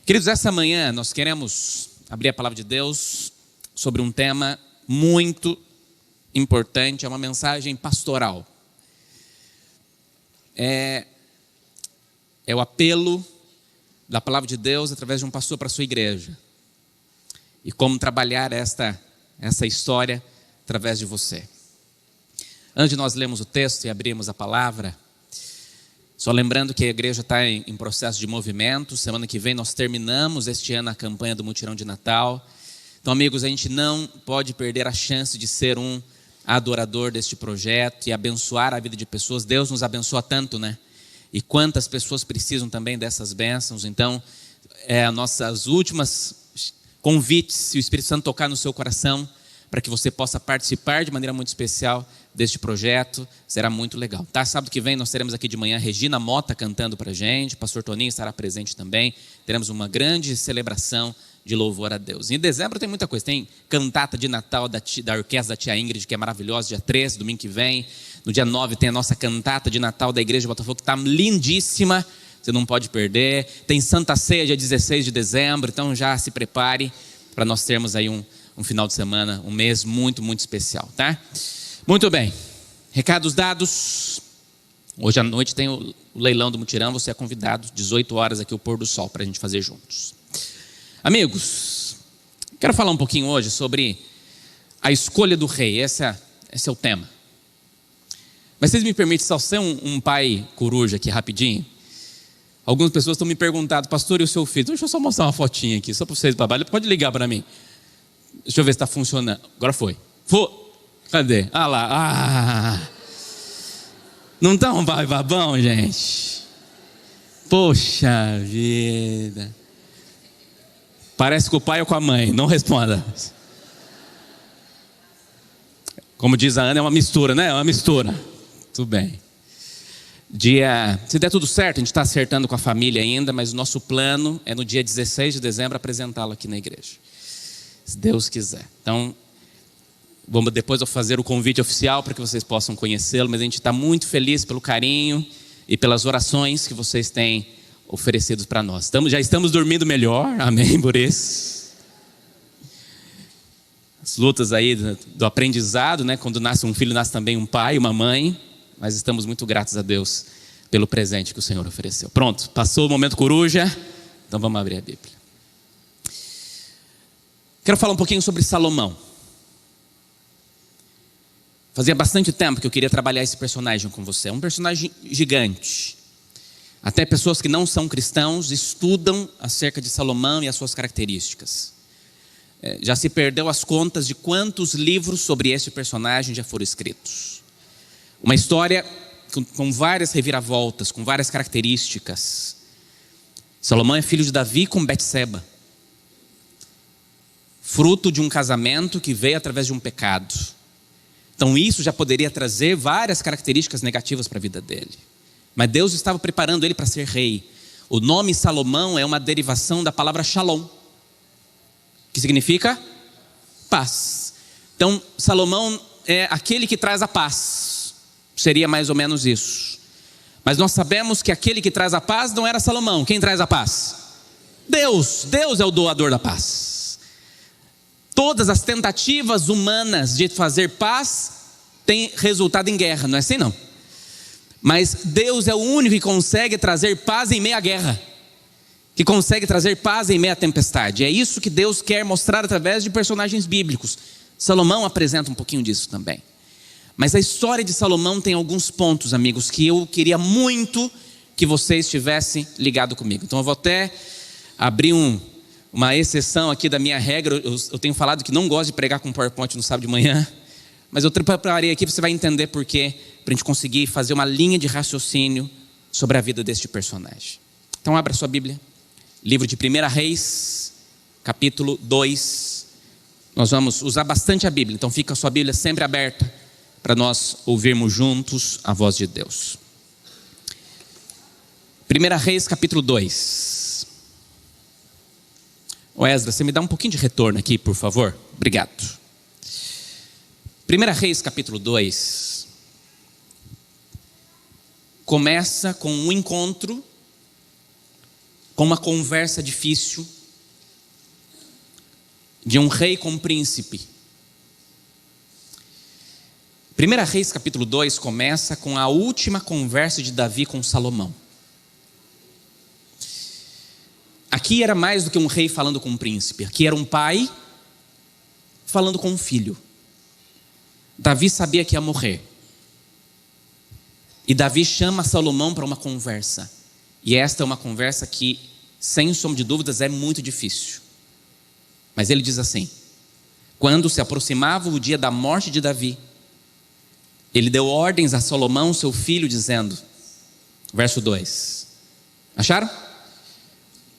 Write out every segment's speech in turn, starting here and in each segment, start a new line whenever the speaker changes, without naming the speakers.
Queridos, essa manhã nós queremos abrir a palavra de Deus sobre um tema muito importante, é uma mensagem pastoral. É o apelo da palavra de Deus através de um pastor para a sua igreja. E como trabalhar essa história através de você. Antes de nós lermos o texto e abrirmos a palavra, só lembrando que a igreja está em processo de movimento. Semana que vem nós terminamos este ano a campanha do mutirão de Natal. Então, amigos, a gente não pode perder a chance de ser um adorador deste projeto e abençoar a vida de pessoas. Deus nos abençoa tanto, né? E quantas pessoas precisam também dessas bênçãos. Então, nossas últimas convites, se o Espírito Santo tocar no seu coração, para que você possa participar de maneira muito especial deste projeto, será muito legal, tá? Sábado que vem nós teremos aqui de manhã Regina Mota cantando para a gente, pastor Toninho estará presente também, teremos uma grande celebração de louvor a Deus. Em dezembro tem muita coisa, tem cantata de Natal da orquestra da tia Ingrid, que é maravilhosa, dia 13, domingo que vem. No dia 9 tem a nossa cantata de Natal da igreja de Botafogo, que está lindíssima, você não pode perder. Tem Santa Ceia dia 16 de dezembro, então já se prepare para nós termos aí um final de semana, um mês muito, muito especial, tá? Muito bem, recados dados. Hoje à noite tem o leilão do mutirão, você é convidado, 18 horas aqui o pôr do sol, para a gente fazer juntos. Amigos, quero falar um pouquinho hoje sobre a escolha do rei, esse é o tema. Mas vocês me permitem só ser um pai coruja aqui rapidinho? Algumas pessoas estão me perguntando, pastor, e o seu filho? Deixa eu só mostrar uma fotinha aqui, só para vocês, babá. Pode ligar para mim. Deixa eu ver se está funcionando. Agora foi. Cadê? Ah lá. Não está um pai babão, gente? Poxa vida. Parece com o pai ou com a mãe. Não responda. Como diz a Ana, é uma mistura, né? É uma mistura. Tudo bem. Se der tudo certo, a gente está acertando com a família ainda, mas o nosso plano é no dia 16 de dezembro apresentá-lo aqui na igreja. Se Deus quiser. Então, depois eu fazer o convite oficial para que vocês possam conhecê-lo, mas a gente está muito feliz pelo carinho e pelas orações que vocês têm oferecido para nós. Já estamos dormindo melhor, amém por isso. As lutas aí do aprendizado, né? Quando nasce um filho, nasce também um pai, uma mãe, mas estamos muito gratos a Deus pelo presente que o Senhor ofereceu. Pronto, passou o momento coruja, então vamos abrir a Bíblia. Quero falar um pouquinho sobre Salomão. Fazia bastante tempo que eu queria trabalhar esse personagem com você. É um personagem gigante. Até pessoas que não são cristãos estudam acerca de Salomão e as suas características. Já se perdeu as contas de quantos livros sobre esse personagem já foram escritos. Uma história com várias reviravoltas, com várias características. Salomão é filho de Davi com Betseba. Fruto de um casamento que veio através de um pecado. Então isso já poderia trazer várias características negativas para a vida dele. Mas Deus estava preparando ele para ser rei. O nome Salomão é uma derivação da palavra Shalom, que significa paz. Então Salomão é aquele que traz a paz. Seria mais ou menos isso. Mas nós sabemos que aquele que traz a paz não era Salomão. Quem traz a paz? Deus. Deus é o doador da paz. Todas as tentativas humanas de fazer paz têm resultado em guerra, não é assim não? Mas Deus é o único que consegue trazer paz em meio à guerra, que consegue trazer paz em meio à tempestade. É isso que Deus quer mostrar através de personagens bíblicos. Salomão apresenta um pouquinho disso também. Mas a história de Salomão tem alguns pontos, amigos, que eu queria muito que vocês tivessem ligado comigo. Então eu vou até abrir uma exceção aqui da minha regra. Eu tenho falado que não gosto de pregar com PowerPoint no sábado de manhã, mas eu preparei aqui, você vai entender por quê, para a gente conseguir fazer uma linha de raciocínio sobre a vida deste personagem. Então abra sua Bíblia, livro de 1 Reis, capítulo 2. Nós vamos usar bastante a Bíblia, então fica a sua Bíblia sempre aberta para nós ouvirmos juntos a voz de Deus. 1 Reis, capítulo 2. Esdra, você me dá um pouquinho de retorno aqui, por favor? Obrigado. 1 Reis, capítulo 2, começa com um encontro com uma conversa difícil de um rei com um príncipe. 1 Reis capítulo 2 começa com a última conversa de Davi com Salomão. Aqui era mais do que um rei falando com um príncipe. Aqui era um pai falando com um filho. Davi sabia que ia morrer. E Davi chama Salomão para uma conversa. E esta é uma conversa que, sem sombra de dúvidas, é muito difícil. Mas ele diz assim: quando se aproximava o dia da morte de Davi, ele deu ordens a Salomão, seu filho, dizendo, verso 2. Acharam?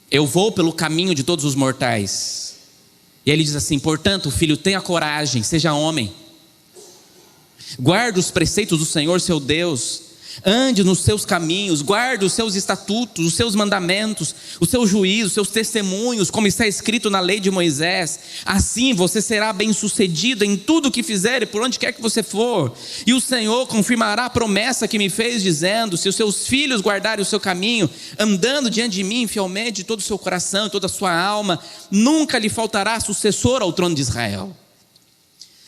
Eu vou pelo caminho de todos os mortais. E ele diz assim: portanto, filho, tenha coragem, seja homem. Guarde os preceitos do Senhor, seu Deus. Ande nos seus caminhos, guarde os seus estatutos, os seus mandamentos, os seus juízos, os seus testemunhos, como está escrito na lei de Moisés. Assim você será bem-sucedido em tudo o que fizer e por onde quer que você for. E o Senhor confirmará a promessa que me fez, dizendo: se os seus filhos guardarem o seu caminho, andando diante de mim fielmente de todo o seu coração e toda a sua alma, nunca lhe faltará sucessor ao trono de Israel.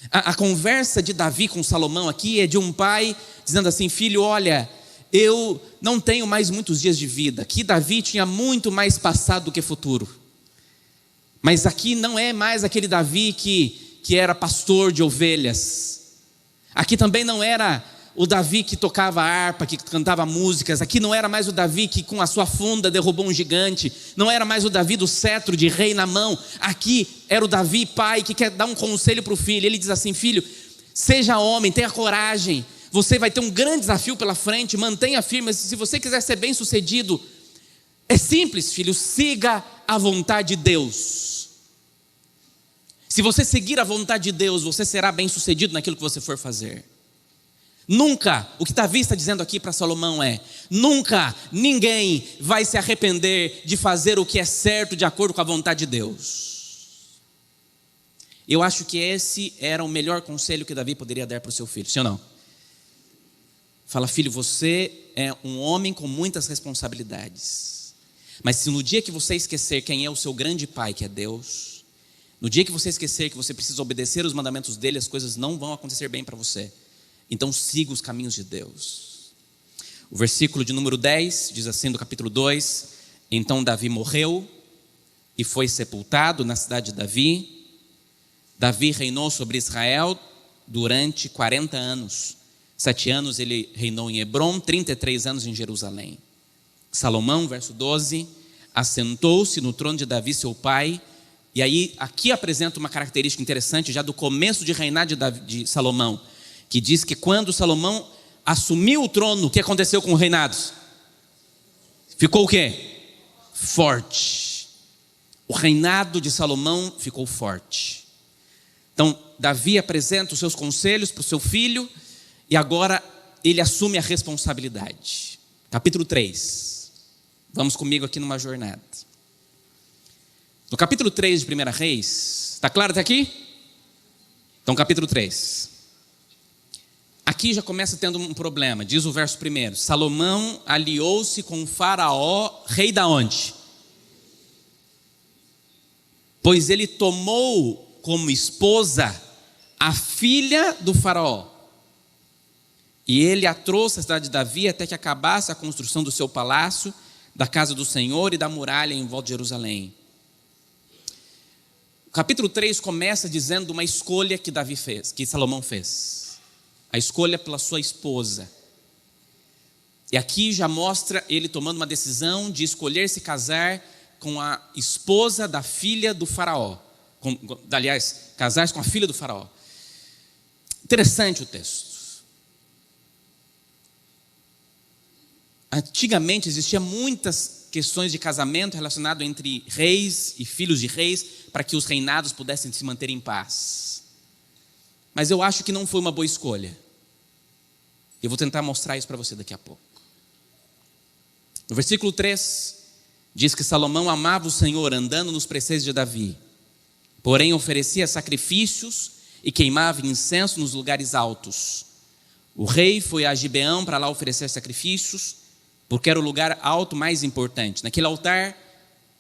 A conversa de Davi com Salomão aqui é de um pai dizendo assim: filho, olha, eu não tenho mais muitos dias de vida. Aqui Davi tinha muito mais passado do que futuro. Mas aqui não é mais aquele Davi que era pastor de ovelhas. Aqui também não era o Davi que tocava harpa, que cantava músicas. Aqui não era mais o Davi que com a sua funda derrubou um gigante. Não era mais o Davi do cetro de rei na mão. Aqui era o Davi pai que quer dar um conselho para o filho. Ele diz assim: filho, seja homem, tenha coragem. Você vai ter um grande desafio pela frente, mantenha firme. Se você quiser ser bem sucedido, é simples, filho, siga a vontade de Deus. Se você seguir a vontade de Deus, você será bem sucedido naquilo que você for fazer. Nunca, o que Davi está dizendo aqui para Salomão é: nunca ninguém vai se arrepender de fazer o que é certo de acordo com a vontade de Deus. Eu acho que esse era o melhor conselho que Davi poderia dar para o seu filho, sim ou não? Fala: filho, você é um homem com muitas responsabilidades, mas se no dia que você esquecer quem é o seu grande pai, que é Deus, no dia que você esquecer que você precisa obedecer os mandamentos dele, as coisas não vão acontecer bem para você. Então siga os caminhos de Deus. O versículo de número 10 diz assim, do capítulo 2: então Davi morreu e foi sepultado na cidade de Davi. Davi reinou sobre Israel durante 40 anos. 7 anos ele reinou em Hebrom, 33 anos em Jerusalém. Salomão, verso 12, assentou-se no trono de Davi, seu pai. E aí, aqui apresenta uma característica interessante já do começo de reinado de Salomão, que diz que quando Salomão assumiu o trono, o que aconteceu com o reinado? Ficou o quê? Forte. O reinado de Salomão ficou forte. Então, Davi apresenta os seus conselhos para o seu filho, e agora ele assume a responsabilidade. Capítulo 3. Vamos comigo aqui numa jornada. No capítulo 3 de 1 Reis, está claro até aqui? Então, capítulo 3. Aqui já começa tendo um problema. Diz o verso 1: Salomão aliou-se com Faraó, rei da onde? Pois ele tomou como esposa a filha do Faraó. E ele a trouxe à cidade de Davi até que acabasse a construção do seu palácio, da casa do Senhor e da muralha em volta de Jerusalém. O capítulo 3 começa dizendo uma escolha que Davi fez, que Salomão fez. A escolha pela sua esposa. E aqui já mostra ele tomando uma decisão de escolher se casar com a esposa da filha do Faraó. Aliás, casar-se com a filha do Faraó. Interessante o texto. Antigamente existiam muitas questões de casamento relacionado entre reis e filhos de reis, para que os reinados pudessem se manter em paz. Mas eu acho que não foi uma boa escolha. Eu vou tentar mostrar isso para você daqui a pouco. No versículo 3, diz que Salomão amava o Senhor, andando nos preceitos de Davi. Porém oferecia sacrifícios e queimava incenso nos lugares altos. O rei foi a Gibeão para lá oferecer sacrifícios, porque era o lugar alto mais importante. Naquele altar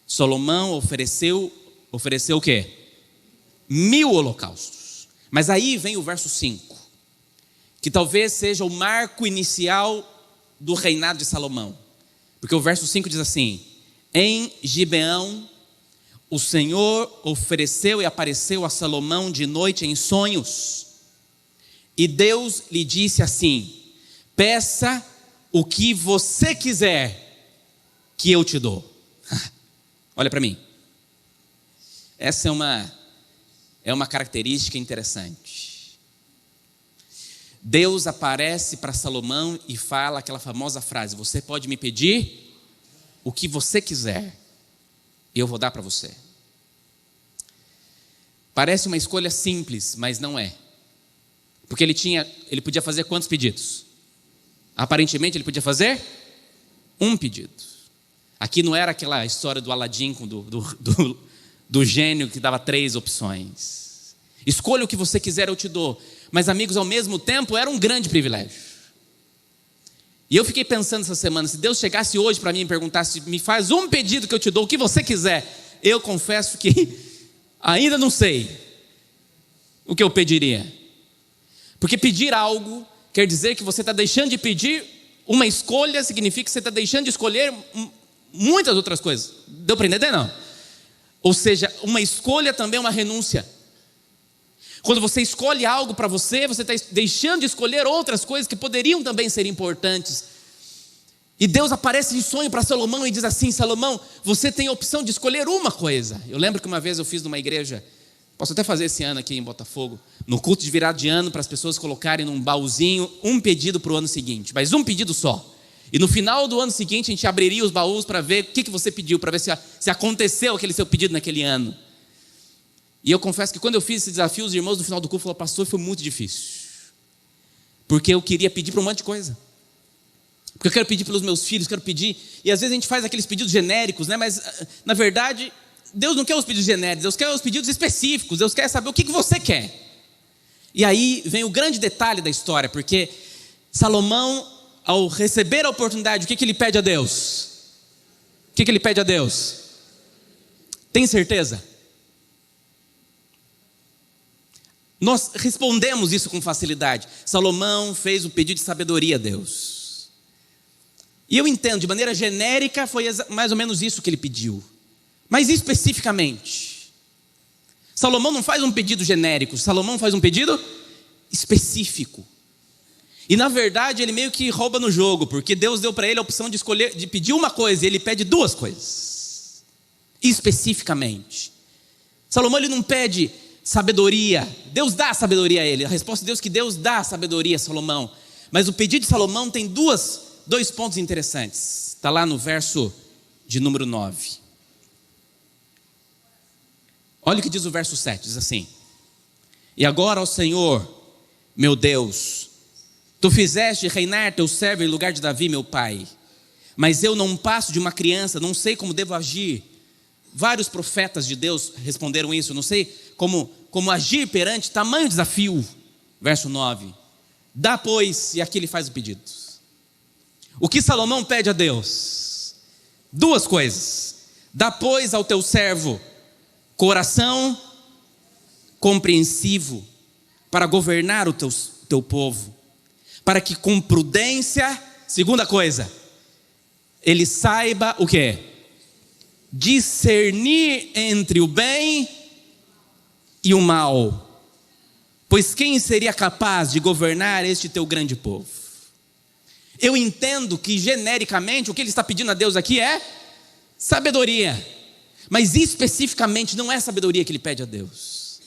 Salomão ofereceu o quê? 1000 holocaustos. Mas aí vem o verso 5, que talvez seja o marco inicial do reinado de Salomão. Porque o verso 5 diz assim: em Gibeão, o Senhor ofereceu e apareceu a Salomão de noite em sonhos. E Deus lhe disse assim: peça o que você quiser, que eu te dou. Olha para mim. Essa é uma característica interessante. Deus aparece para Salomão e fala aquela famosa frase: você pode me pedir o que você quiser, e eu vou dar para você. Parece uma escolha simples, mas não é. Porque ele podia fazer quantos pedidos? Aparentemente ele podia fazer um pedido. Aqui não era aquela história do Aladim do gênio que dava 3 opções. Escolha o que você quiser, eu te dou. Mas, amigos, ao mesmo tempo era um grande privilégio. E eu fiquei pensando essa semana, se Deus chegasse hoje para mim e perguntasse: me faz um pedido que eu te dou, o que você quiser. Eu confesso que ainda não sei o que eu pediria. Porque pedir algo quer dizer que você está deixando de pedir uma escolha, significa que você está deixando de escolher muitas outras coisas. Deu para entender, não? Ou seja, uma escolha também é uma renúncia. Quando você escolhe algo para você está deixando de escolher outras coisas que poderiam também ser importantes. E Deus aparece em sonho para Salomão e diz assim: Salomão, você tem a opção de escolher uma coisa. Eu lembro que uma vez eu fiz numa igreja, posso até fazer esse ano aqui em Botafogo, no culto de virada de ano, para as pessoas colocarem num baúzinho um pedido para o ano seguinte, mas um pedido só. E no final do ano seguinte a gente abriria os baús para ver o que você pediu, para ver se aconteceu aquele seu pedido naquele ano. E eu confesso que quando eu fiz esse desafio, os irmãos no final do culto falaram: pastor, foi muito difícil, porque eu queria pedir para um monte de coisa. Porque eu quero pedir pelos meus filhos, quero pedir. E às vezes a gente faz aqueles pedidos genéricos, né? Mas na verdade Deus não quer os pedidos genéricos, Deus quer os pedidos específicos. Deus quer saber o que você quer. E aí vem o grande detalhe da história, porque Salomão, ao receber a oportunidade, o que ele pede a Deus? O que ele pede a Deus? Tem certeza? Nós respondemos isso com facilidade. Salomão fez o pedido de sabedoria a Deus. E eu entendo, de maneira genérica, foi mais ou menos isso que ele pediu. Mas especificamente, Salomão não faz um pedido genérico, Salomão faz um pedido específico. E na verdade ele meio que rouba no jogo, porque Deus deu para ele a opção de escolher, de pedir uma coisa, e ele pede 2 coisas, especificamente. Salomão ele não pede sabedoria, Deus dá sabedoria a ele. A resposta de Deus é que Deus dá sabedoria a Salomão. Mas o pedido de Salomão tem 2 pontos interessantes. Está lá no verso de número 9. Olha o que diz o verso 7, diz assim: e agora, ó Senhor, meu Deus, tu fizeste reinar teu servo em lugar de Davi, meu pai. Mas eu não passo de uma criança, não sei como devo agir. Vários profetas de Deus responderam isso, não sei como agir perante tamanho desafio. Verso 9: dá, pois, e aqui ele faz o pedido. O que Salomão pede a Deus? 2 coisas. Dá, pois, ao teu servo coração compreensivo para governar o teu povo, para que com prudência, segunda coisa, ele saiba o quê? Discernir entre o bem e o mal. Pois quem seria capaz de governar este teu grande povo? Eu entendo que genericamente o que ele está pedindo a Deus aqui é sabedoria. Mas especificamente não é sabedoria que ele pede a Deus.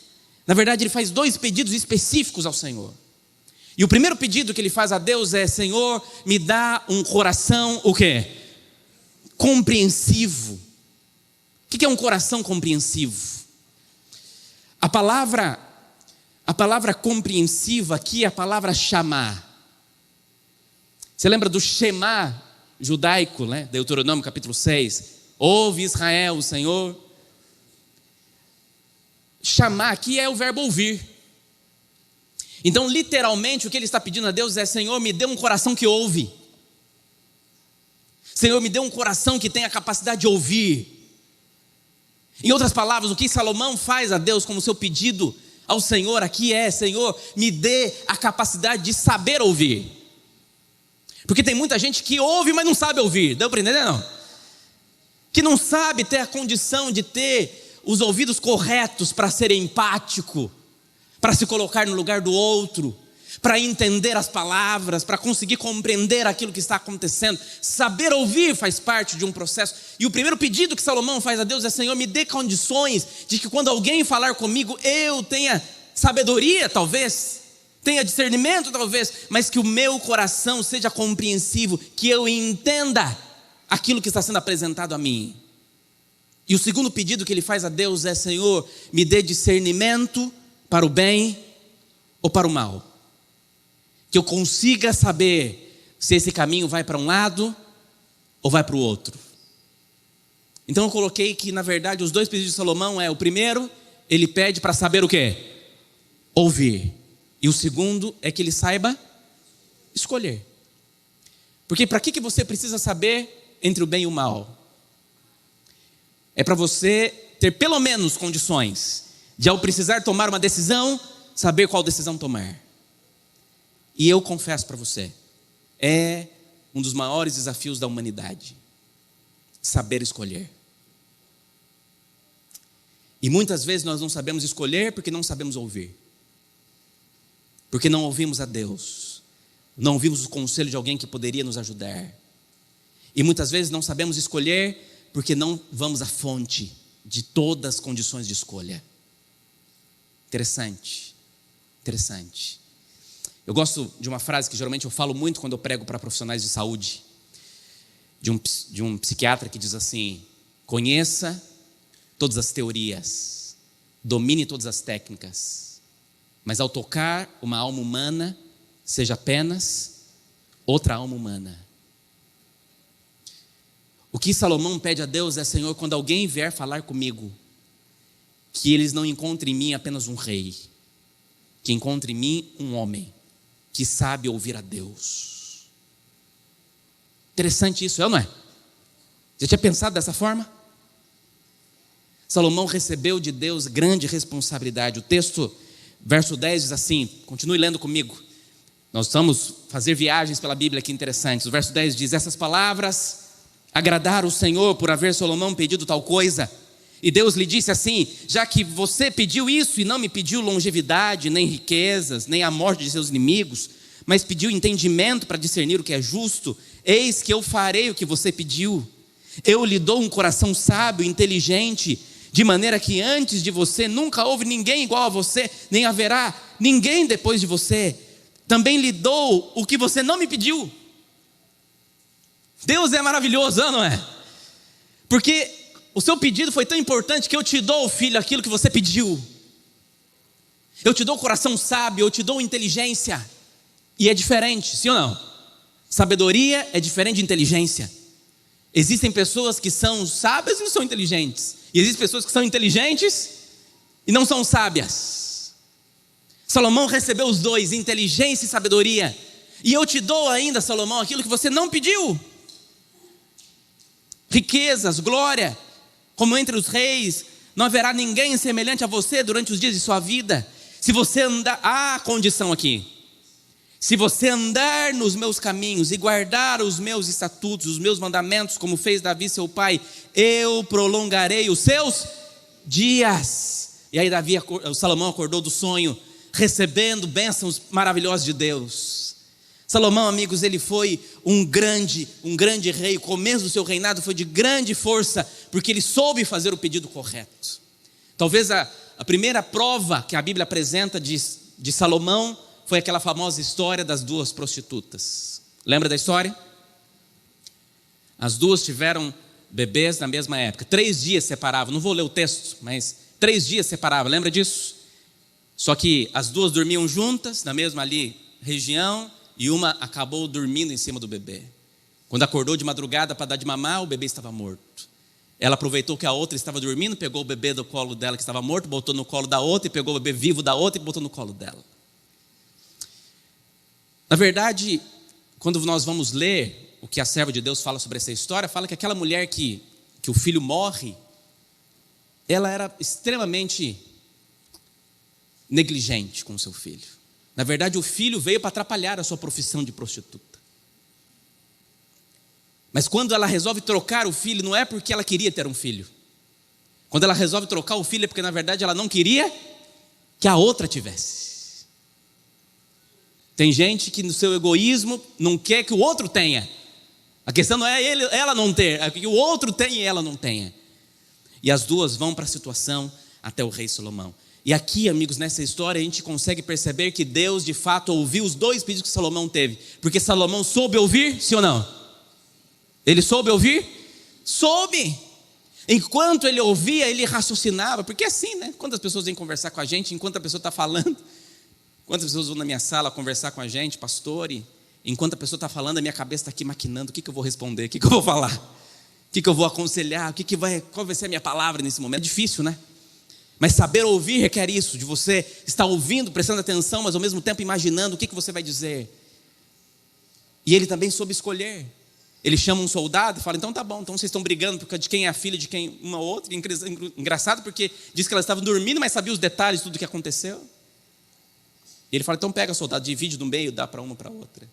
Na verdade ele faz 2 pedidos específicos ao Senhor. E o primeiro pedido que ele faz a Deus é: Senhor, me dá um coração, o quê? Compreensivo. O que é um coração compreensivo? A palavra compreensiva aqui é a palavra chamar. Você lembra do Shema judaico, né? Deuteronômio capítulo 6. Ouve Israel, o Senhor. Chamar aqui é o verbo ouvir. Então literalmente o que ele está pedindo a Deus é: Senhor, me dê um coração que ouve. Senhor, me dê um coração que tenha a capacidade de ouvir. Em outras palavras, o que Salomão faz a Deus como seu pedido ao Senhor aqui é: Senhor, me dê a capacidade de saber ouvir. Porque tem muita gente que ouve, mas não sabe ouvir. Deu para entender, não? Que não sabe ter a condição de ter os ouvidos corretos para ser empático, para se colocar no lugar do outro, para entender as palavras, para conseguir compreender aquilo que está acontecendo. Saber ouvir faz parte de um processo. E o primeiro pedido que Salomão faz a Deus é: Senhor, me dê condições de que quando alguém falar comigo, eu tenha sabedoria, talvez, tenha discernimento, talvez, mas que o meu coração seja compreensivo, que eu entenda aquilo que está sendo apresentado a mim. E o segundo pedido que ele faz a Deus é: Senhor, me dê discernimento para o bem ou para o mal. Que eu consiga saber se esse caminho vai para um lado ou vai para o outro. Então eu coloquei que, na verdade, os dois pedidos de Salomão o primeiro, ele pede para saber o quê? Ouvir. E o segundo é que ele saiba escolher. Porque para que você precisa saber entre o bem e o mal? É para você ter pelo menos condições de, ao precisar tomar uma decisão, saber qual decisão tomar. E eu confesso para você, é um dos maiores desafios da humanidade, saber escolher. E muitas vezes nós não sabemos escolher porque não sabemos ouvir. Porque não ouvimos a Deus, não ouvimos o conselho de alguém que poderia nos ajudar. E muitas vezes não sabemos escolher porque não vamos à fonte de todas as condições de escolha. Interessante. Eu gosto de uma frase que geralmente eu falo muito quando eu prego para profissionais de saúde, de um psiquiatra que diz assim: conheça todas as teorias, domine todas as técnicas, mas ao tocar uma alma humana, seja apenas outra alma humana. O que Salomão pede a Deus é: Senhor, quando alguém vier falar comigo, que eles não encontrem em mim apenas um rei, que encontre em mim um homem que sabe ouvir a Deus. Interessante isso, não é? Já tinha pensado dessa forma? Salomão recebeu de Deus grande responsabilidade. O texto, verso 10 diz assim, continue lendo comigo. Nós vamos fazer viagens pela Bíblia aqui interessantes. O verso 10 diz: essas palavras agradaram o Senhor por haver Salomão pedido tal coisa. E Deus lhe disse assim: já que você pediu isso e não me pediu longevidade, nem riquezas, nem a morte de seus inimigos, mas pediu entendimento para discernir o que é justo, eis que eu farei o que você pediu. Eu lhe dou um coração sábio e inteligente, de maneira que antes de você nunca houve ninguém igual a você, nem haverá ninguém depois de você. Também lhe dou o que você não me pediu. Deus é maravilhoso, não é? Porque o seu pedido foi tão importante que eu te dou, filho, aquilo que você pediu. Eu te dou coração sábio, eu te dou inteligência. E é diferente, sim ou não? Sabedoria é diferente de inteligência. Existem pessoas que são sábias e não são inteligentes. E existem pessoas que são inteligentes e não são sábias. Salomão recebeu os dois, inteligência e sabedoria. E eu te dou ainda, Salomão, aquilo que você não pediu. Riquezas, glória. Como entre os reis, não haverá ninguém semelhante a você durante os dias de sua vida. Se você andar, há condição aqui. Se você andar nos meus caminhos e guardar os meus estatutos, os meus mandamentos, como fez Davi seu pai, eu prolongarei os seus dias. E aí Salomão acordou do sonho, recebendo bênçãos maravilhosas de Deus. Salomão, amigos, ele foi um grande rei. O começo do seu reinado foi de grande força, porque ele soube fazer o pedido correto. Talvez a primeira prova que a Bíblia apresenta de Salomão foi aquela famosa história das duas prostitutas. Lembra da história? As duas tiveram bebês na mesma época. 3 dias separavam. Não vou ler o texto, mas 3 dias separavam. Lembra disso? Só que as duas dormiam juntas, na mesma ali região, e uma acabou dormindo em cima do bebê. Quando acordou de madrugada para dar de mamar, o bebê estava morto. Ela aproveitou que a outra estava dormindo, pegou o bebê do colo dela que estava morto, botou no colo da outra, e pegou o bebê vivo da outra e botou no colo dela. Na verdade, quando nós vamos ler o que a serva de Deus fala sobre essa história, fala que aquela mulher que o filho morre, ela era extremamente negligente com o seu filho. Na verdade, o filho veio para atrapalhar a sua profissão de prostituta. Mas quando ela resolve trocar o filho, não é porque ela queria ter um filho. Quando ela resolve trocar o filho, é porque na verdade ela não queria que a outra tivesse. Tem gente que no seu egoísmo não quer que o outro tenha. A questão não é ela não ter, é que o outro tenha e ela não tenha. E as duas vão para a situação até o rei Salomão. E aqui, amigos, nessa história a gente consegue perceber que Deus de fato ouviu os dois pedidos que Salomão teve. Porque Salomão soube ouvir, sim ou não? Ele soube ouvir? Soube. Enquanto ele ouvia, ele raciocinava. Porque é assim, né? Quando as pessoas vêm conversar com a gente, enquanto a pessoa está falando, quantas pessoas vão na minha sala conversar com a gente, pastor, e enquanto a pessoa está falando, a minha cabeça está aqui maquinando, o que eu vou responder, o que eu vou falar, o que eu vou aconselhar, qual vai ser a minha palavra nesse momento. É difícil, né? Mas saber ouvir requer isso, de você estar ouvindo, prestando atenção, mas ao mesmo tempo imaginando o que você vai dizer. E ele também soube escolher. Ele chama um soldado e fala, então tá bom, então vocês estão brigando por causa de quem é a filha de quem uma ou outra. Engraçado porque diz que elas estavam dormindo, mas sabia os detalhes de tudo o que aconteceu. E ele fala, então pega, soldado, divide no meio, dá para uma para outra.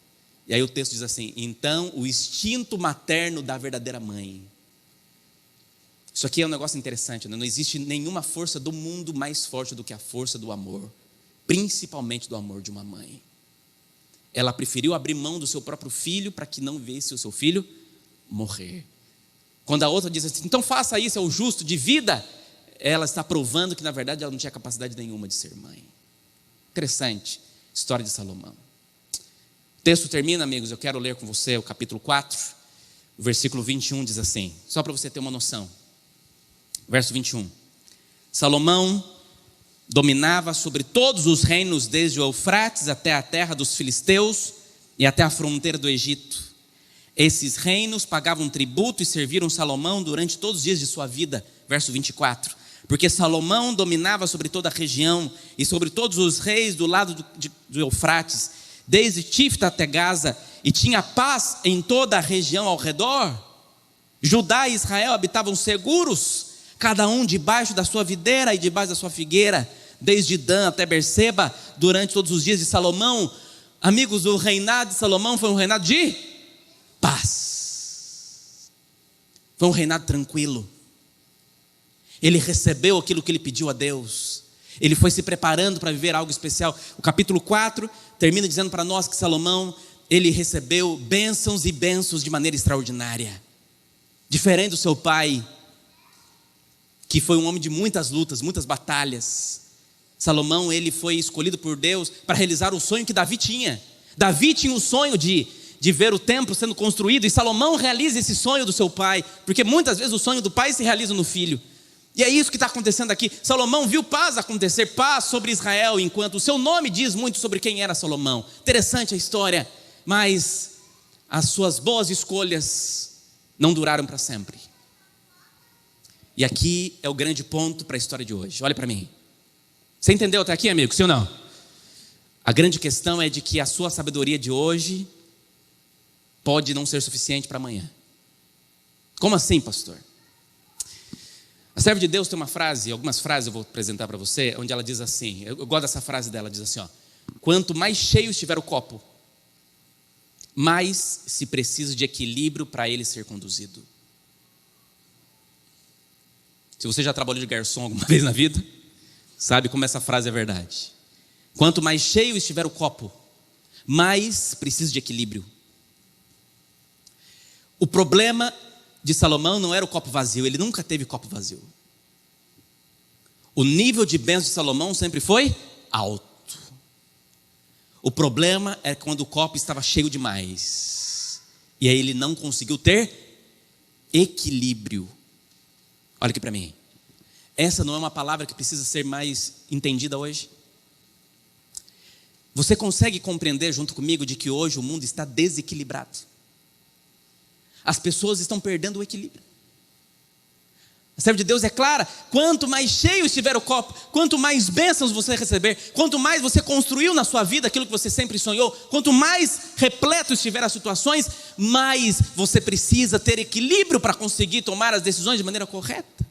E aí o texto diz assim, então o instinto materno da verdadeira mãe. Isso aqui é um negócio interessante, né? Não existe nenhuma força do mundo mais forte do que a força do amor, principalmente do amor de uma mãe. Ela preferiu abrir mão do seu próprio filho para que não visse o seu filho morrer. Quando a outra diz assim, então faça isso, é o justo de vida, ela está provando que na verdade ela não tinha capacidade nenhuma de ser mãe. Interessante, história de Salomão. O texto termina, amigos, eu quero ler com você o capítulo 4, o versículo 21 diz assim, só para você ter uma noção. Verso 21. Salomão dominava sobre todos os reinos, desde o Eufrates até a terra dos filisteus e até a fronteira do Egito. Esses reinos pagavam tributo e serviram Salomão durante todos os dias de sua vida. Verso 24. Porque Salomão dominava sobre toda a região e sobre todos os reis do lado do Eufrates, desde Tifta até Gaza, e tinha paz em toda a região ao redor. Judá e Israel habitavam seguros, cada um debaixo da sua videira e debaixo da sua figueira, desde Dan até Berseba, durante todos os dias de Salomão. Amigos, o reinado de Salomão foi um reinado de paz. Foi um reinado tranquilo. Ele recebeu aquilo que ele pediu a Deus. Ele foi se preparando para viver algo especial. O capítulo 4 termina dizendo para nós que Salomão, ele recebeu bênçãos e bênçãos de maneira extraordinária. Diferente do seu pai, que foi um homem de muitas lutas, muitas batalhas. Salomão, ele foi escolhido por Deus para realizar o sonho que Davi tinha. Davi tinha o sonho de ver o templo sendo construído, e Salomão realiza esse sonho do seu pai, porque muitas vezes o sonho do pai se realiza no filho. E é isso que está acontecendo aqui. Salomão viu paz acontecer, paz sobre Israel, enquanto o seu nome diz muito sobre quem era Salomão. Interessante a história, mas as suas boas escolhas não duraram para sempre. E aqui é o grande ponto para a história de hoje. Olha para mim. Você entendeu até aqui, amigo? Sim ou não? A grande questão é de que a sua sabedoria de hoje pode não ser suficiente para amanhã. Como assim, pastor? A serva de Deus tem uma frase, algumas frases eu vou apresentar para você, onde ela diz assim, eu gosto dessa frase dela, diz assim, ó, quanto mais cheio estiver o copo, mais se precisa de equilíbrio para ele ser conduzido. Se você já trabalhou de garçom alguma vez na vida, sabe como essa frase é verdade. Quanto mais cheio estiver o copo, mais precisa de equilíbrio. O problema de Salomão não era o copo vazio, ele nunca teve copo vazio. O nível de bênção de Salomão sempre foi alto. O problema é quando o copo estava cheio demais, e aí ele não conseguiu ter equilíbrio. Olha aqui para mim. Essa não é uma palavra que precisa ser mais entendida hoje? Você consegue compreender junto comigo de que hoje o mundo está desequilibrado? As pessoas estão perdendo o equilíbrio. A serva de Deus é clara, quanto mais cheio estiver o copo, quanto mais bênçãos você receber, quanto mais você construiu na sua vida aquilo que você sempre sonhou, quanto mais repleto estiver as situações, mais você precisa ter equilíbrio para conseguir tomar as decisões de maneira correta.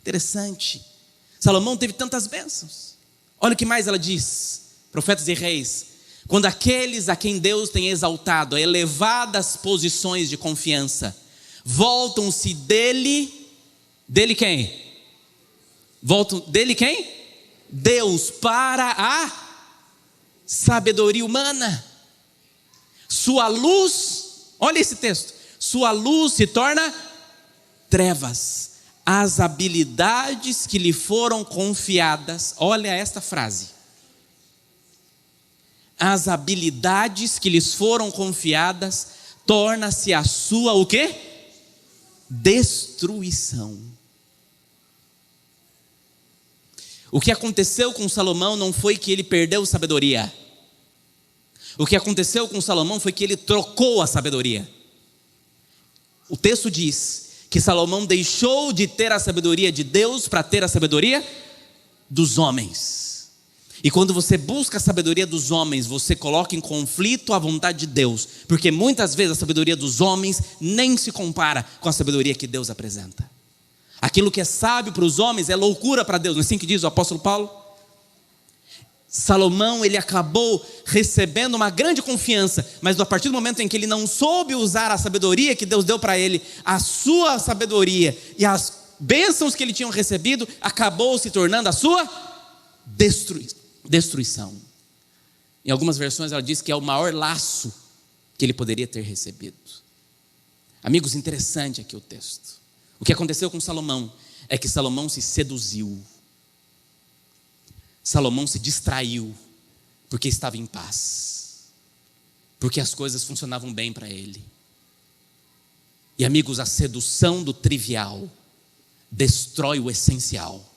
Interessante. Salomão teve tantas bênçãos. Olha o que mais ela diz, Profetas e Reis: quando aqueles a quem Deus tem exaltado a elevadas posições de confiança voltam-se dele quem? Voltam dele quem? Deus, para a sabedoria humana. Sua luz, olha esse texto, sua luz se torna trevas. As habilidades que lhe foram confiadas, olha esta frase: as habilidades que lhes foram confiadas torna-se a sua o quê? Destruição. O que aconteceu com Salomão não foi que ele perdeu sabedoria. O que aconteceu com Salomão foi que ele trocou a sabedoria. O texto diz que Salomão deixou de ter a sabedoria de Deus para ter a sabedoria dos homens. E quando você busca a sabedoria dos homens, você coloca em conflito a vontade de Deus, porque muitas vezes a sabedoria dos homens nem se compara com a sabedoria que Deus apresenta. Aquilo que é sábio para os homens é loucura para Deus, não é assim que diz o apóstolo Paulo? Salomão, ele acabou recebendo uma grande confiança, mas a partir do momento em que ele não soube usar a sabedoria que Deus deu para ele, a sua sabedoria e as bênçãos que ele tinha recebido, acabou se tornando a sua destruição. Em algumas versões ela diz que é o maior laço que ele poderia ter recebido. Amigos, interessante aqui o texto. O que aconteceu com Salomão é que Salomão se seduziu. Salomão se distraiu porque estava em paz, porque as coisas funcionavam bem para ele. E amigos, a sedução do trivial destrói o essencial.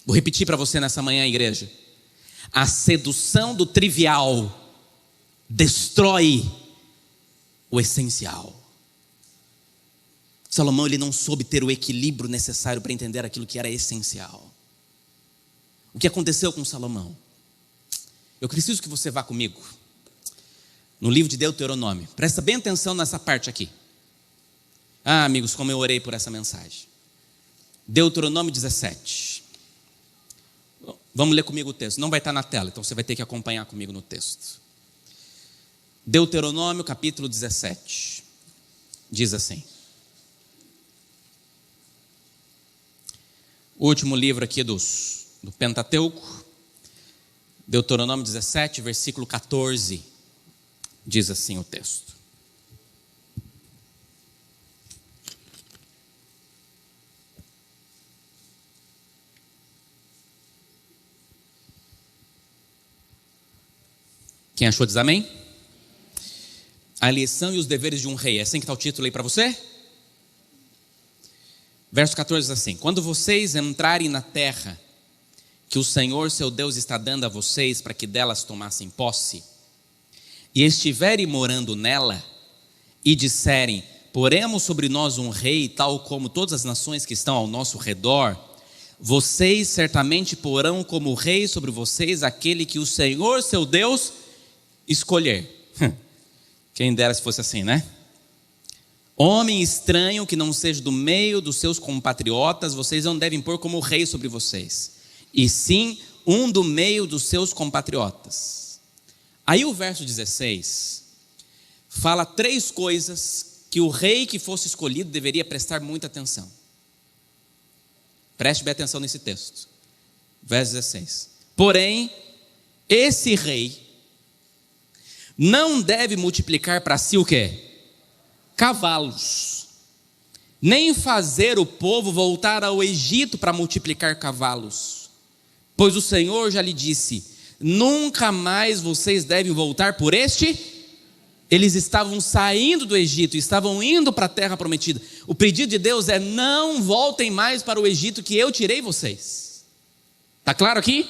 Vou repetir para você nessa manhã, igreja: a sedução do trivial destrói o essencial. Salomão, ele não soube ter o equilíbrio necessário para entender aquilo que era essencial. O que aconteceu com Salomão? Eu preciso que você vá comigo no livro de Deuteronômio. Presta bem atenção nessa parte aqui. Ah, amigos, como eu orei por essa mensagem. Deuteronômio 17. Vamos ler comigo o texto. Não vai estar na tela, então você vai ter que acompanhar comigo no texto. Deuteronômio capítulo 17. Diz assim. O último livro aqui do Pentateuco, Deuteronômio 17, versículo 14, diz assim o texto: quem achou diz amém? A lição e os deveres de um rei, é assim que está o título aí para você? Verso 14 diz assim: quando vocês entrarem na terra que o Senhor seu Deus está dando a vocês para que delas tomassem posse, e estiverem morando nela, e disserem: poremos sobre nós um rei, tal como todas as nações que estão ao nosso redor, vocês certamente porão como rei sobre vocês aquele que o Senhor seu Deus escolher. Quem dera se fosse assim, né? Homem estranho que não seja do meio dos seus compatriotas, vocês não devem pôr como rei sobre vocês, e sim um do meio dos seus compatriotas. Aí o verso 16 fala 3 coisas que o rei que fosse escolhido deveria prestar muita atenção. Preste bem atenção nesse texto. Verso 16: porém, esse rei não deve multiplicar para si o quê? Cavalos, nem fazer o povo voltar ao Egito para multiplicar cavalos, pois o Senhor já lhe disse: nunca mais vocês devem voltar por este. Eles estavam saindo do Egito, estavam indo para a terra prometida. O pedido de Deus é: não voltem mais para o Egito que eu tirei vocês. Está claro aqui?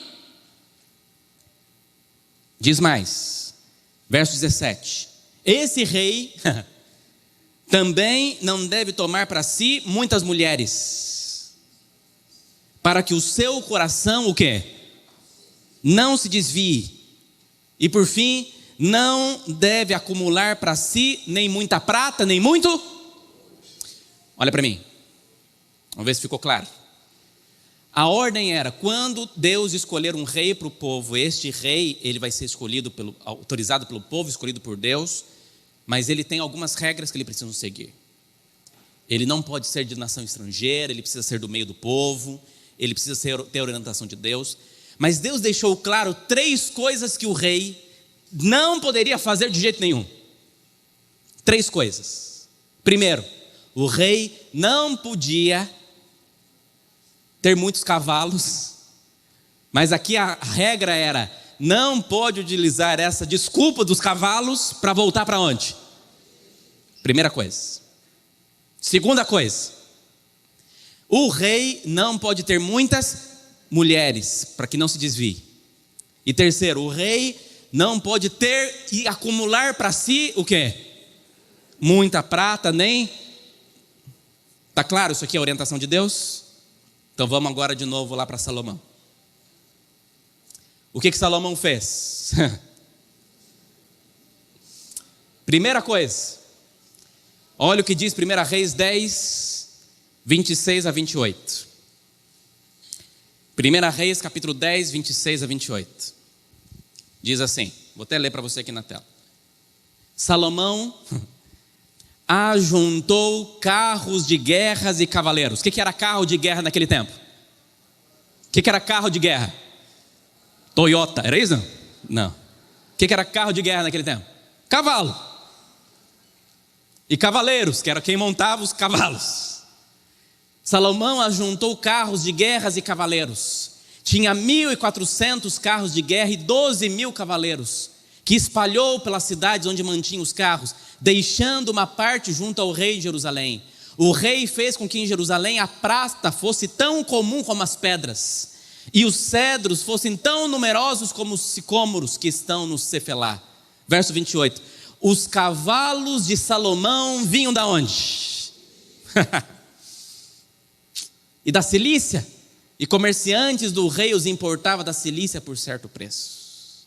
Diz mais, verso 17: esse rei também não deve tomar para si muitas mulheres, para que o seu coração, o quê? Não se desvie. E por fim, não deve acumular para si nem muita prata, nem muito. Olha para mim. Vamos ver se ficou claro. A ordem era, quando Deus escolher um rei para o povo, este rei, ele vai ser autorizado pelo povo, escolhido por Deus, mas ele tem algumas regras que ele precisa seguir. Ele não pode ser de nação estrangeira, ele precisa ser do meio do povo, ele precisa ter a orientação de Deus. Mas Deus deixou claro 3 coisas que o rei não poderia fazer de jeito nenhum. 3 coisas. Primeiro, o rei não podia ter muitos cavalos, mas aqui a regra era, não pode utilizar essa desculpa dos cavalos para voltar para onde? Primeira coisa. Segunda coisa, o rei não pode ter muitas mulheres, para que não se desvie. E terceiro, o rei não pode ter e acumular para si o quê? Muita prata, nem... Está claro isso aqui, a orientação de Deus? Então vamos agora de novo lá para Salomão. O que Salomão fez? Primeira coisa, olha o que diz 1 Reis 10, 26 a 28. 1 Reis capítulo 10, 26 a 28. Diz assim, vou até ler para você aqui na tela. Salomão ajuntou carros de guerras e cavaleiros. O que era carro de guerra naquele tempo? O que era carro de guerra? Toyota, era isso? Não. O que era carro de guerra naquele tempo? Cavalo. E cavaleiros, que era quem montava os cavalos. Salomão ajuntou carros de guerras e cavaleiros. Tinha 1.400 carros de guerra e 12.000 cavaleiros, que espalhou pelas cidades onde mantinha os carros, deixando uma parte junto ao rei de Jerusalém. O rei fez com que em Jerusalém a prata fosse tão comum como as pedras, e os cedros fossem tão numerosos como os sicômoros que estão no Cefelá. Verso 28. Os cavalos de Salomão vinham da onde? E da Cilícia. E comerciantes do rei os importava da Cilícia por certo preço.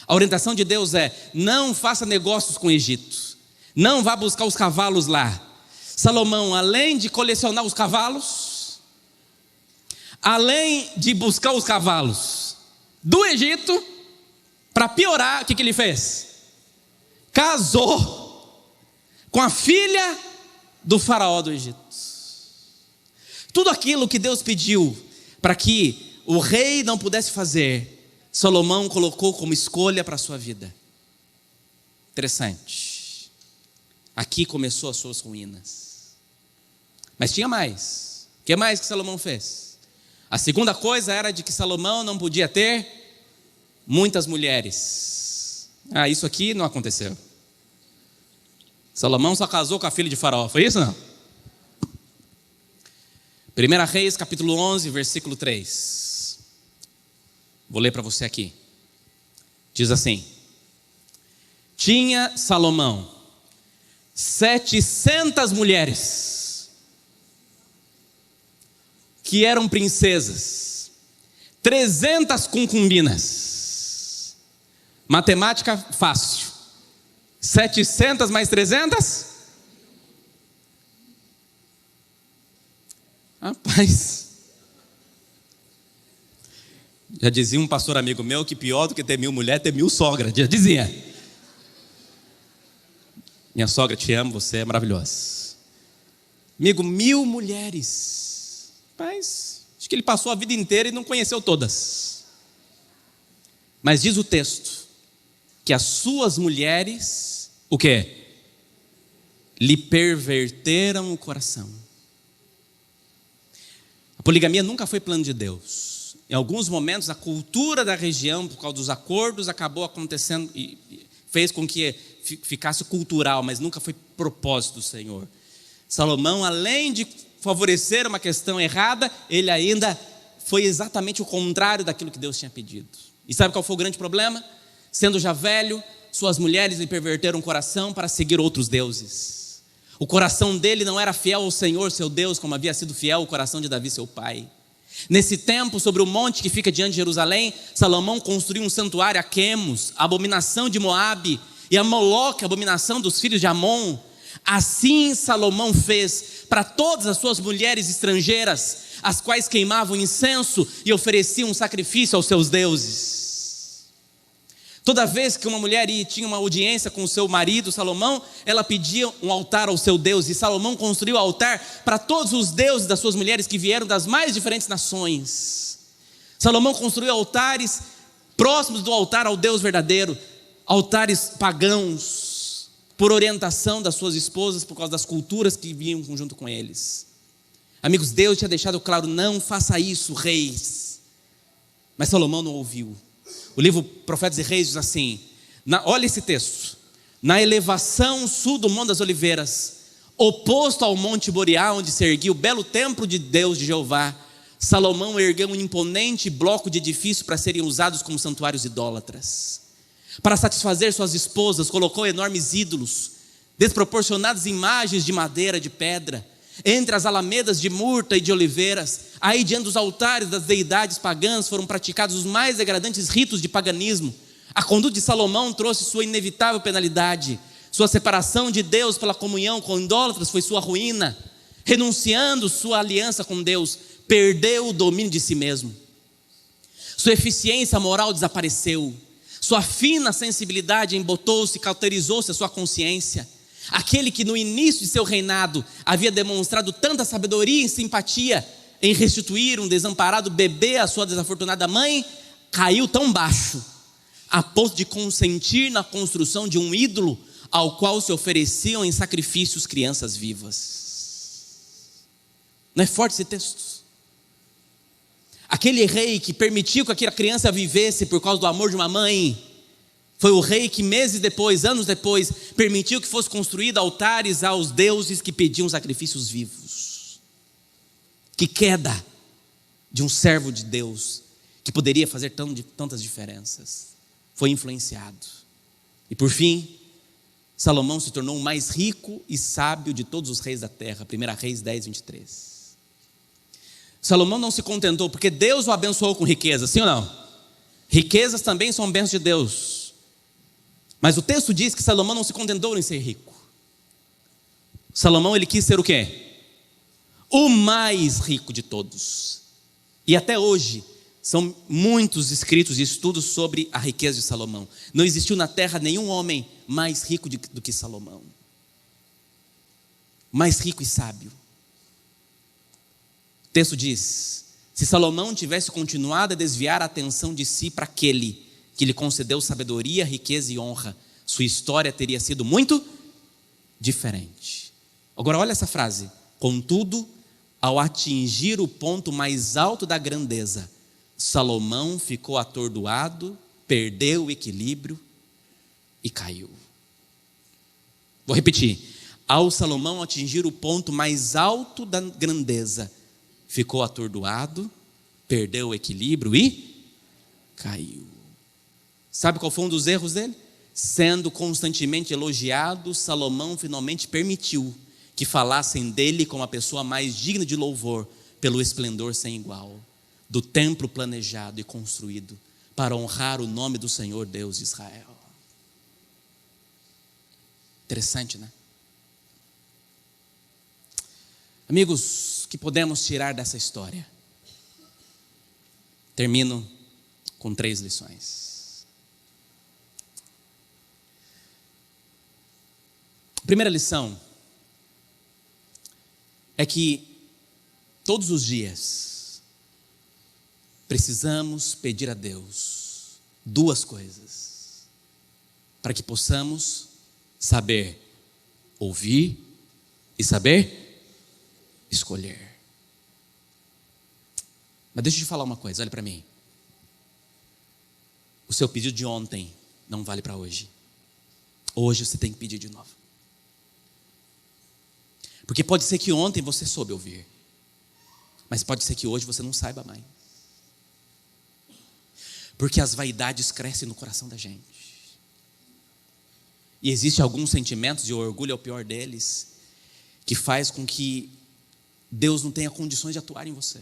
A orientação de Deus é, não faça negócios com o Egito. Não vá buscar os cavalos lá. Salomão, além de colecionar os cavalos, além de buscar os cavalos do Egito, para piorar, o que ele fez? Casou com a filha do faraó do Egito. Tudo aquilo que Deus pediu para que o rei não pudesse fazer, Salomão colocou como escolha para a sua vida. Interessante. Aqui começou as suas ruínas. Mas tinha mais. O que mais que Salomão fez? A segunda coisa era de que Salomão não podia ter muitas mulheres. Isso aqui não aconteceu. Salomão só casou com a filha de Faraó, foi isso não? 1 Reis capítulo 11, versículo 3. Vou ler para você aqui. Diz assim: tinha Salomão 700 mulheres que eram princesas, 300 concubinas. Matemática fácil. 700 mais 300? Rapaz, já dizia um pastor amigo meu que pior do que ter 1.000 mulheres é ter 1.000 sogras. Já dizia. Minha sogra, te amo, você é maravilhosa. Amigo, 1.000 mulheres. Rapaz, acho que ele passou a vida inteira e não conheceu todas. Mas diz o texto que as suas mulheres, o quê? Lhe perverteram o coração. A poligamia nunca foi plano de Deus. Em alguns momentos a cultura da região, por causa dos acordos, acabou acontecendo e fez com que ficasse cultural, mas nunca foi propósito do Senhor. Salomão, além de favorecer uma questão errada, ele ainda foi exatamente o contrário daquilo que Deus tinha pedido. E sabe qual foi o grande problema? Sendo já velho, suas mulheres lhe perverteram o coração para seguir outros deuses. O coração dele não era fiel ao Senhor, seu Deus, como havia sido fiel o coração de Davi, seu pai. Nesse tempo, sobre o monte que fica diante de Jerusalém, Salomão construiu um santuário a Quemos, a abominação de Moabe, e a Moloque, a abominação dos filhos de Amon. Assim Salomão fez para todas as suas mulheres estrangeiras, as quais queimavam incenso e ofereciam sacrifício aos seus deuses. Toda vez que uma mulher tinha uma audiência com o seu marido, Salomão, ela pedia um altar ao seu Deus. E Salomão construiu altar para todos os deuses das suas mulheres que vieram das mais diferentes nações. Salomão construiu altares próximos do altar ao Deus verdadeiro, altares pagãos, por orientação das suas esposas, por causa das culturas que vinham junto com eles. Amigos, Deus tinha deixado claro: não faça isso, reis. Mas Salomão não ouviu. O livro Profetas e Reis diz assim, olha esse texto: na elevação sul do Monte das Oliveiras, oposto ao Monte Moriá, onde se erguia o belo templo de Deus de Jeová, Salomão ergueu um imponente bloco de edifício para serem usados como santuários idólatras. Para satisfazer suas esposas, colocou enormes ídolos, desproporcionadas imagens de madeira, de pedra, entre as alamedas de murta e de oliveiras. Aí diante dos altares das deidades pagãs foram praticados os mais degradantes ritos de paganismo. A conduta de Salomão trouxe sua inevitável penalidade. Sua separação de Deus pela comunhão com idólatras foi sua ruína. Renunciando sua aliança com Deus, perdeu o domínio de si mesmo. Sua eficiência moral desapareceu. Sua fina sensibilidade embotou-se, cauterizou-se a sua consciência. Aquele que no início de seu reinado havia demonstrado tanta sabedoria e simpatia em restituir um desamparado bebê à sua desafortunada mãe, caiu tão baixo, a ponto de consentir na construção de um ídolo ao qual se ofereciam em sacrifícios crianças vivas. Não é forte esse texto? Aquele rei que permitiu que aquela criança vivesse por causa do amor de uma mãe, foi o rei que meses depois, anos depois, permitiu que fosse construído altares aos deuses que pediam sacrifícios vivos. Que queda de um servo de Deus que poderia fazer tantas diferenças. Foi influenciado. E por fim, Salomão se tornou o mais rico e sábio de todos os reis da terra. 1 Reis 10, 23. Salomão não se contentou, porque Deus o abençoou com riquezas, sim ou não? Riquezas também são bênçãos de Deus. Mas o texto diz que Salomão não se contentou em ser rico. Salomão, ele quis ser o quê? O mais rico de todos. E até hoje, são muitos escritos e estudos sobre a riqueza de Salomão. Não existiu na terra nenhum homem mais rico do que Salomão. Mais rico e sábio. O texto diz: se Salomão tivesse continuado a desviar a atenção de si para aquele que lhe concedeu sabedoria, riqueza e honra, sua história teria sido muito diferente. Agora olha essa frase: contudo, ao atingir o ponto mais alto da grandeza, Salomão ficou atordoado, perdeu o equilíbrio e caiu. Vou repetir: ao Salomão atingir o ponto mais alto da grandeza, ficou atordoado, perdeu o equilíbrio e caiu. Sabe qual foi um dos erros dele? Sendo constantemente elogiado, Salomão finalmente permitiu que falassem dele como a pessoa mais digna de louvor, pelo esplendor sem igual do templo planejado e construído para honrar o nome do Senhor Deus de Israel. Interessante, né? Amigos, o que podemos tirar dessa história? Termino com 3 lições. A primeira lição é que todos os dias precisamos pedir a Deus 2 coisas para que possamos saber ouvir e saber escolher. Mas deixa eu te falar uma coisa, olha para mim. O seu pedido de ontem não vale para hoje. Hoje você tem que pedir de novo. Porque pode ser que ontem você soube ouvir, mas pode ser que hoje você não saiba mais. Porque as vaidades crescem no coração da gente. E existem alguns sentimentos, e o orgulho é o pior deles, que faz com que Deus não tenha condições de atuar em você.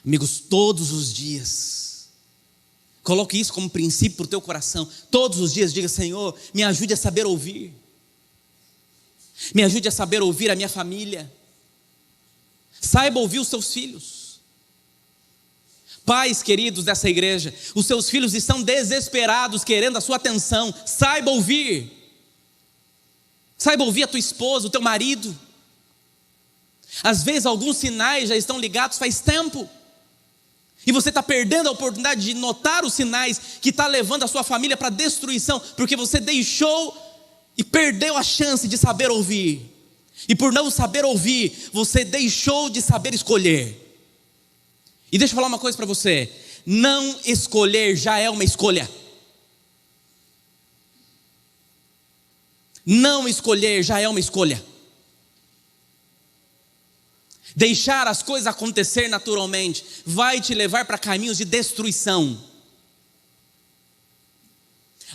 Amigos, todos os dias, Coloque isso como princípio para o teu coração. Todos os dias diga: Senhor, me ajude a saber ouvir. Me ajude a saber ouvir a minha família. Saiba ouvir os seus filhos. Pais queridos dessa igreja, os seus filhos estão desesperados, querendo a sua atenção. Saiba ouvir. Saiba ouvir a tua esposa, o teu marido. Às vezes alguns sinais já estão ligados faz tempo. E você está perdendo a oportunidade de notar os sinais que está levando a sua família para a destruição, porque você deixou e perdeu a chance de saber ouvir. E por não saber ouvir, você deixou de saber escolher. E deixa eu falar uma coisa para você: não escolher já é uma escolha. Não escolher já é uma escolha. Deixar as coisas acontecer naturalmente vai te levar para caminhos de destruição.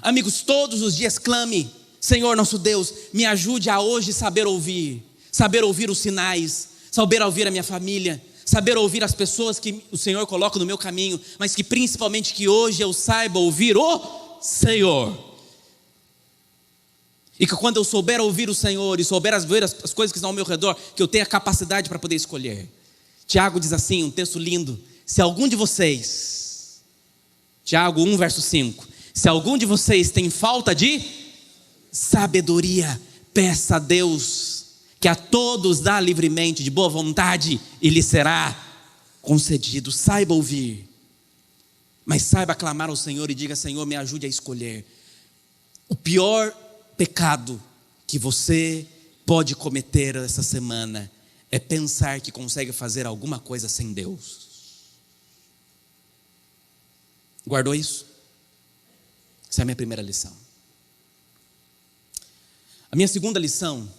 Amigos, todos os dias clame: Senhor nosso Deus, me ajude a hoje saber ouvir os sinais, saber ouvir a minha família, saber ouvir as pessoas que o Senhor coloca no meu caminho, mas que principalmente que hoje eu saiba ouvir o Senhor. E que quando eu souber ouvir o Senhor e souber ver as coisas que estão ao meu redor, que eu tenha capacidade para poder escolher. Tiago diz assim, um texto lindo: se algum de vocês, Tiago 1 verso 5, se algum de vocês tem falta de sabedoria, peça a Deus, que a todos dá livremente, de boa vontade, e lhe será concedido. Saiba ouvir, mas saiba clamar ao Senhor e diga: Senhor, me ajude a escolher. O pior pecado que você pode cometer essa semana é pensar que consegue fazer alguma coisa sem Deus. Guardou isso? Essa é a minha primeira lição. A minha segunda lição,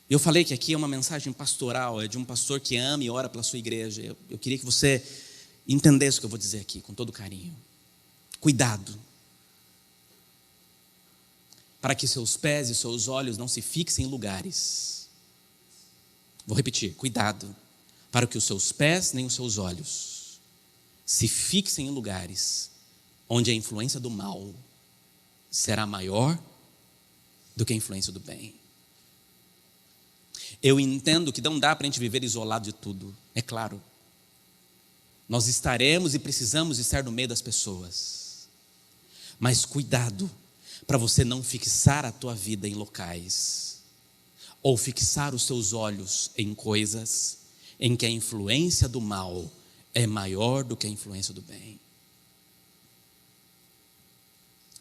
eu falei que aqui é uma mensagem pastoral, é de um pastor que ama e ora pela sua igreja. Eu queria que você entendesse o que eu vou dizer aqui, com todo carinho. Cuidado, para que seus pés e seus olhos não se fixem em lugares. Vou repetir: cuidado, para que os seus pés nem os seus olhos se fixem em lugares onde a influência do mal será maior do que a influência do bem. Eu entendo que não dá para a gente viver isolado de tudo, é claro. Nós estaremos e precisamos estar no meio das pessoas. Mas cuidado, para você não fixar a tua vida em locais, ou fixar os seus olhos em coisas em que a influência do mal é maior do que a influência do bem.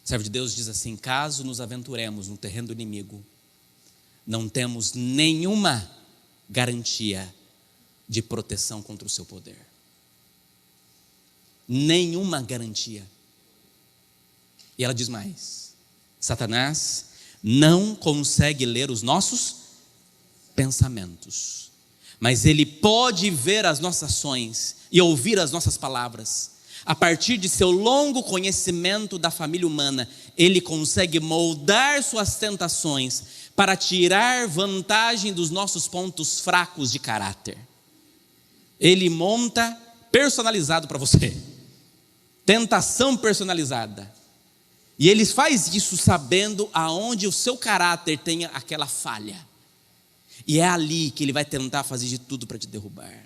O servo de Deus diz assim: caso nos aventuremos no terreno do inimigo, não temos nenhuma garantia de proteção contra o seu poder. Nenhuma garantia. E ela diz mais: Satanás não consegue ler os nossos pensamentos, mas ele pode ver as nossas ações e ouvir as nossas palavras. A partir de seu longo conhecimento da família humana, ele consegue moldar suas tentações para tirar vantagem dos nossos pontos fracos de caráter. Ele monta personalizado para você, tentação personalizada. E ele faz isso sabendo aonde o seu caráter tem aquela falha. E é ali que ele vai tentar fazer de tudo para te derrubar.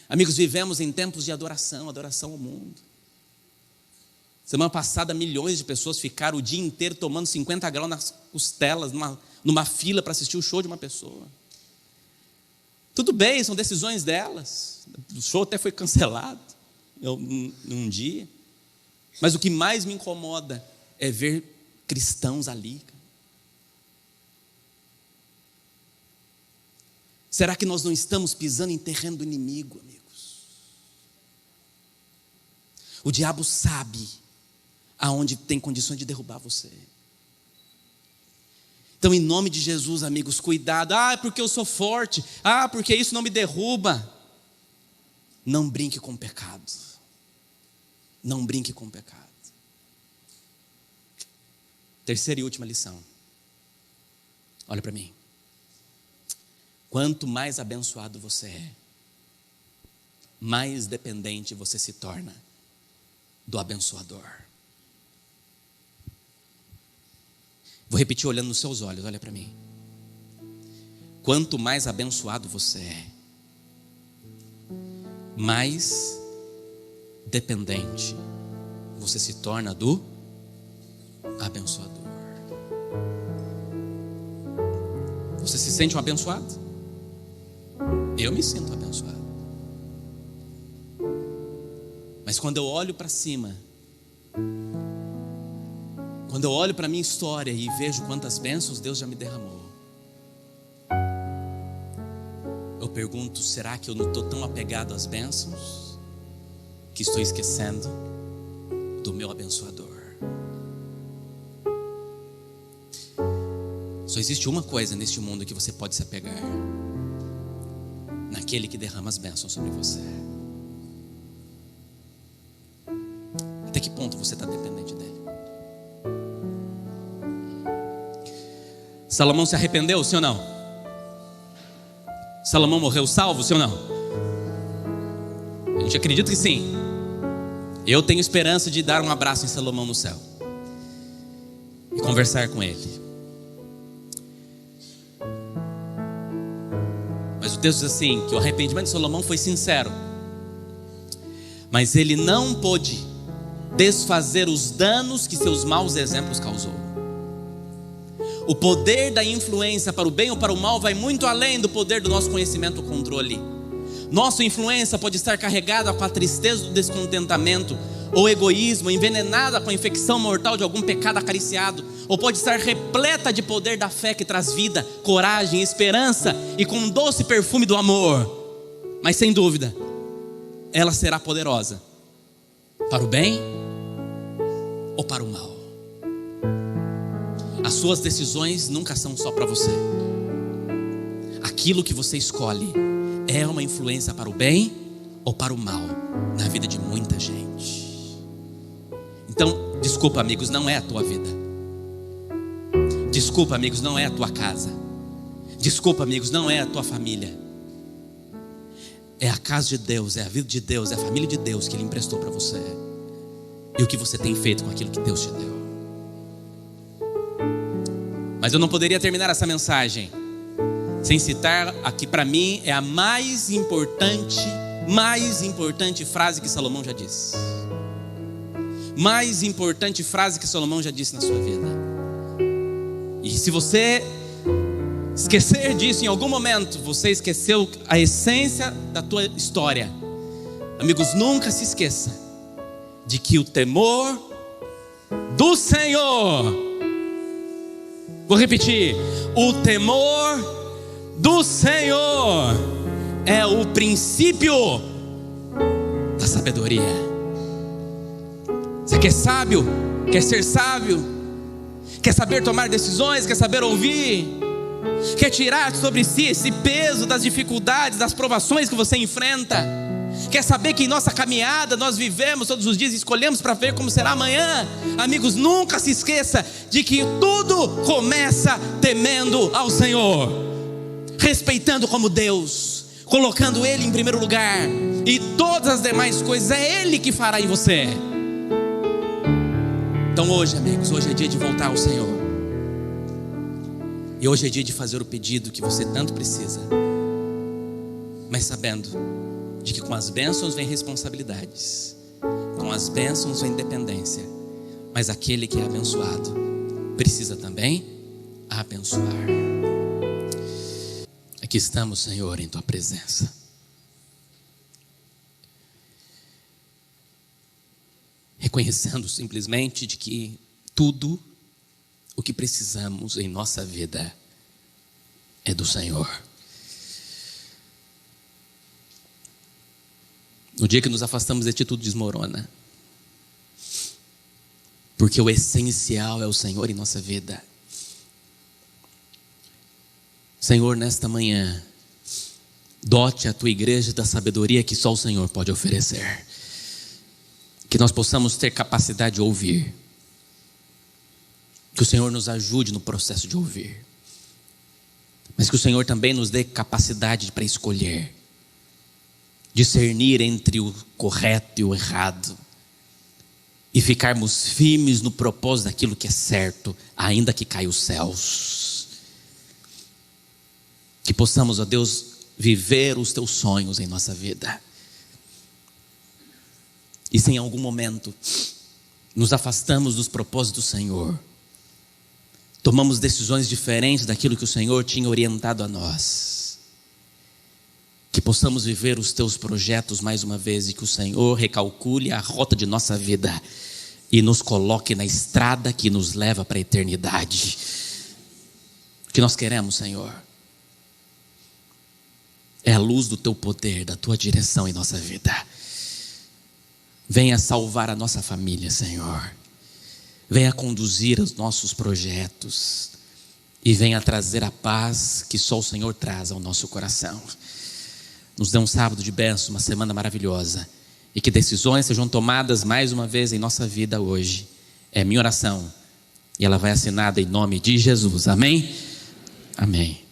Amigos, vivemos em tempos de adoração ao mundo. Semana passada, milhões de pessoas ficaram o dia inteiro tomando 50 graus nas costelas, numa fila para assistir o show de uma pessoa. Tudo bem, são decisões delas. O show até foi cancelado num dia. Mas o que mais me incomoda é ver cristãos ali. Será que nós não estamos pisando em terreno do inimigo, amigos? O diabo sabe aonde tem condições de derrubar você. Então, em nome de Jesus, amigos, cuidado. Porque eu sou forte. Porque isso não me derruba. Não brinque com o pecado. Não brinque com o pecado. Terceira e última lição. Olha para mim. Quanto mais abençoado você é, mais dependente você se torna do abençoador. Vou repetir olhando nos seus olhos, olha para mim. Quanto mais abençoado você é, mais dependente você se torna do abençoador. Você se sente um abençoado? Eu me sinto abençoado. Mas quando eu olho para cima, quando eu olho para a minha história e vejo quantas bênçãos Deus já me derramou, eu pergunto, será que eu não estou tão apegado às bênçãos que estou esquecendo do meu abençoador? Só existe uma coisa neste mundo que você pode se apegar: naquele que derrama as bênçãos sobre você. Até que ponto você está dependente dele? Salomão se arrependeu, sim ou não? Salomão morreu salvo, sim ou não? A gente acredita que sim. Eu tenho esperança de dar um abraço em Salomão no céu e conversar com ele. Mas o texto diz assim, que o arrependimento de Salomão foi sincero, mas ele não pôde desfazer os danos que seus maus exemplos causou. O poder da influência para o bem ou para o mal vai muito além do poder do nosso conhecimento ou controle. Nossa influência pode estar carregada com a tristeza do descontentamento, ou egoísmo, envenenada com a infecção mortal de algum pecado acariciado, ou pode estar repleta de poder da fé que traz vida, coragem, esperança e com um doce perfume do amor. Mas sem dúvida, ela será poderosa para o bem ou para o mal. As suas decisões nunca são só para você. Aquilo que você escolhe é uma influência para o bem ou para o mal na vida de muita gente. Então, desculpa, amigos, não é a tua vida. Desculpa, amigos, não é a tua casa. Desculpa, amigos, não é a tua família. É a casa de Deus, é a vida de Deus, é a família de Deus que Ele emprestou para você. E o que você tem feito com aquilo que Deus te deu. Mas eu não poderia terminar essa mensagem sem citar a que para mim é a mais importante frase que Salomão já disse. Mais importante frase que Salomão já disse na sua vida. E se você esquecer disso em algum momento, você esqueceu a essência da tua história. Amigos, nunca se esqueça de que o temor do Senhor, vou repetir, o temor do Senhor é o princípio da sabedoria. Você quer sábio? Quer ser sábio? Quer saber tomar decisões? Quer saber ouvir? Quer tirar sobre si esse peso das dificuldades, das provações que você enfrenta? Quer saber que em nossa caminhada nós vivemos todos os dias e escolhemos para ver como será amanhã? Amigos, nunca se esqueça de que tudo começa temendo ao Senhor, respeitando como Deus, colocando Ele em primeiro lugar, e todas as demais coisas é Ele que fará em você. Então hoje, amigos, hoje é dia de voltar ao Senhor. E hoje é dia de fazer o pedido que você tanto precisa, mas sabendo de que com as bênçãos vem responsabilidades, com as bênçãos vem dependência, mas aquele que é abençoado precisa também abençoar. Aqui estamos, Senhor, em Tua presença. Reconhecendo simplesmente de que tudo o que precisamos em nossa vida é do Senhor. No dia que nos afastamos de Ti, tudo desmorona, porque o essencial é o Senhor em nossa vida. Senhor, nesta manhã, dote a Tua igreja da sabedoria que só o Senhor pode oferecer. Que nós possamos ter capacidade de ouvir. Que o Senhor nos ajude no processo de ouvir. Mas que o Senhor também nos dê capacidade para escolher. Discernir entre o correto e o errado. e ficarmos firmes no propósito daquilo que é certo, ainda que caia os céus. Que possamos, ó Deus, viver os teus sonhos em nossa vida. E se em algum momento nos afastamos dos propósitos do Senhor, tomamos decisões diferentes daquilo que o Senhor tinha orientado a nós, que possamos viver os teus projetos mais uma vez e que o Senhor recalcule a rota de nossa vida e nos coloque na estrada que nos leva para a eternidade. O que nós queremos, Senhor, é a luz do teu poder, da tua direção em nossa vida. Venha salvar a nossa família, Senhor. Venha conduzir os nossos projetos e venha trazer a paz que só o Senhor traz ao nosso coração. Nos dê um sábado de bênção, uma semana maravilhosa, e que decisões sejam tomadas mais uma vez em nossa vida hoje. É minha oração e ela vai assinada em nome de Jesus. Amém? Amém.